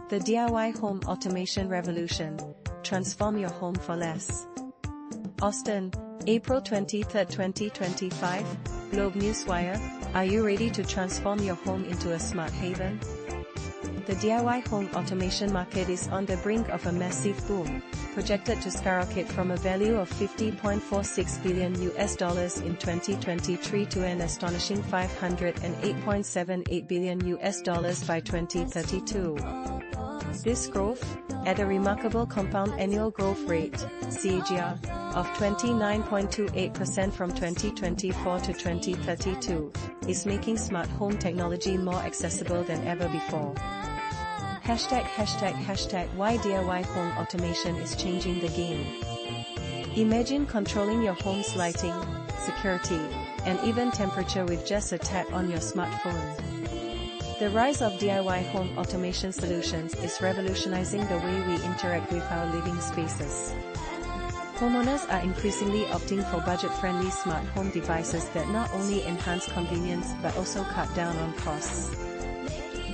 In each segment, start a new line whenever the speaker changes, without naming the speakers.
The DIY Home Automation Revolution. Transform your home for less. Austin, April 23, 2025. Globe Newswire. Are you ready to transform your home into a smart haven? The DIY home automation market is on the brink of a massive boom, projected to skyrocket from a value of $50.46 billion in 2023 to an astonishing $508.78 billion by 2032. This growth, at a remarkable compound annual growth rate (CAGR) of 29.28% from 2024 to 2032, is making smart home technology more accessible than ever before. Why DIY home automation is changing the game. Imagine controlling your home's lighting, security, and even temperature with just a tap on your smartphone. The rise of DIY home automation solutions is revolutionizing the way we interact with our living spaces. Homeowners are increasingly opting for budget-friendly smart home devices that not only enhance convenience but also cut down on costs.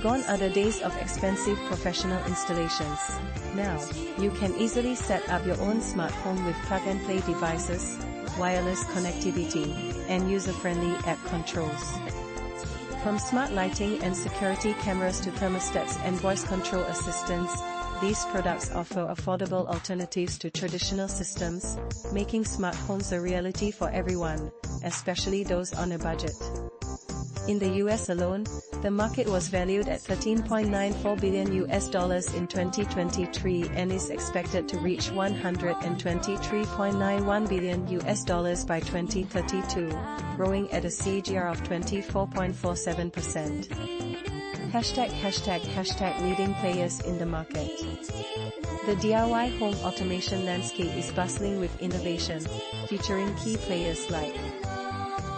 Gone are the days of expensive professional installations. Now, you can easily set up your own smart home with plug-and-play devices, wireless connectivity, and user-friendly app controls. From smart lighting and security cameras to thermostats and voice control assistants, these products offer affordable alternatives to traditional systems, making smart homes a reality for everyone, especially those on a budget. In the US alone, the market was valued at $13.94 billion in 2023 and is expected to reach $123.91 billion by 2032, growing at a CAGR of 24.47%. Leading players in the market. The DIY home automation landscape is bustling with innovation, featuring key players like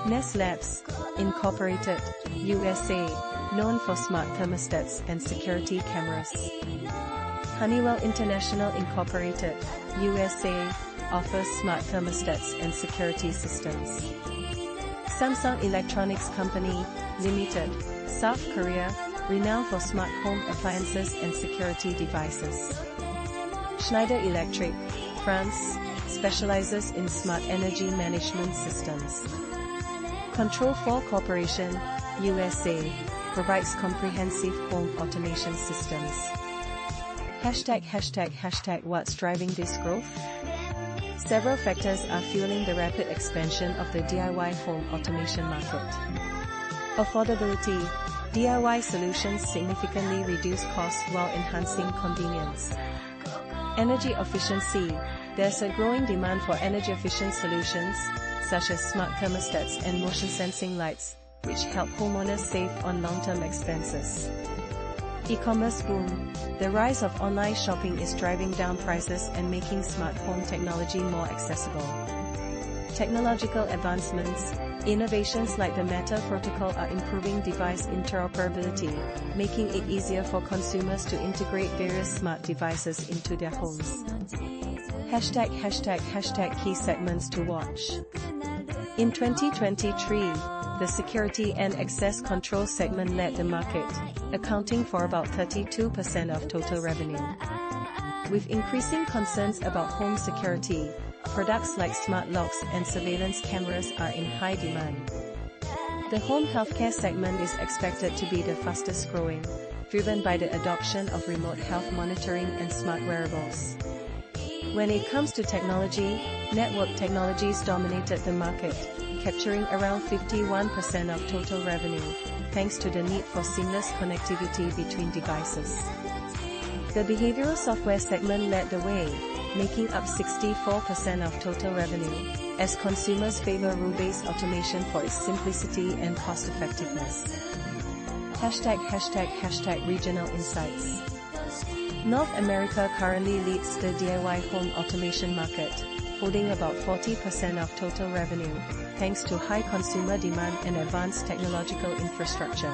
Nest Labs, Incorporated, USA, known for smart thermostats and security cameras. Honeywell International Incorporated, USA, offers smart thermostats and security systems. Samsung Electronics Company, Limited, South Korea, renowned for smart home appliances and security devices. Schneider Electric, France, specializes in smart energy management systems. Control4 Corporation, USA, provides comprehensive home automation systems. What's driving this growth? Several factors are fueling the rapid expansion of the DIY home automation market. Affordability. DIY solutions significantly reduce costs while enhancing convenience. Energy efficiency. There's a growing demand for energy-efficient solutions, such as smart thermostats and motion-sensing lights, which help homeowners save on long-term expenses. E-commerce boom. The rise of online shopping is driving down prices and making smart home technology more accessible. Technological advancements. Innovations like the Matter protocol are improving device interoperability, making it easier for consumers to integrate various smart devices into their homes. Key segments to watch. In 2023, the security and access control segment led the market, accounting for about 32% of total revenue. With increasing concerns about home security, products like smart locks and surveillance cameras are in high demand. The home healthcare segment is expected to be the fastest growing, driven by the adoption of remote health monitoring and smart wearables. When it comes to technology, network technologies dominated the market, capturing around 51% of total revenue, thanks to the need for seamless connectivity between devices. The behavioral software segment led the way, making up 64% of total revenue, as consumers favor rule-based automation for its simplicity and cost-effectiveness. Regional insights. North America currently leads the DIY home automation market, holding about 40% of total revenue, thanks to high consumer demand and advanced technological infrastructure.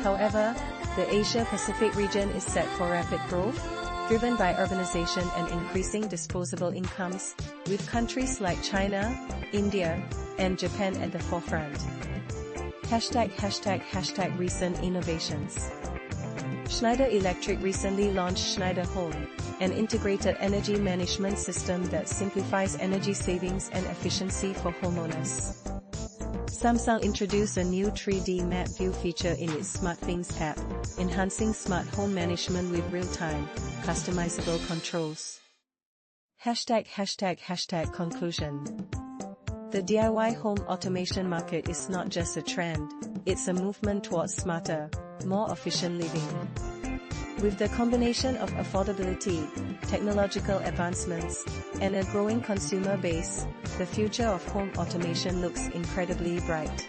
However, the Asia-Pacific region is set for rapid growth, driven by urbanization and increasing disposable incomes, with countries like China, India, and Japan at the forefront. Recent innovations. Schneider Electric recently launched Schneider Home, an integrated energy management system that simplifies energy savings and efficiency for homeowners. Samsung introduced a new 3D map view feature in its SmartThings app, enhancing smart home management with real-time, customizable controls. #Conclusion. The DIY home automation market is not just a trend, it's a movement towards smarter, more efficient living. With the combination of affordability, technological advancements, and a growing consumer base, the future of home automation looks incredibly bright.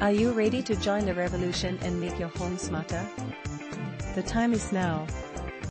Are you ready to join the revolution and make your home smarter? The time is now.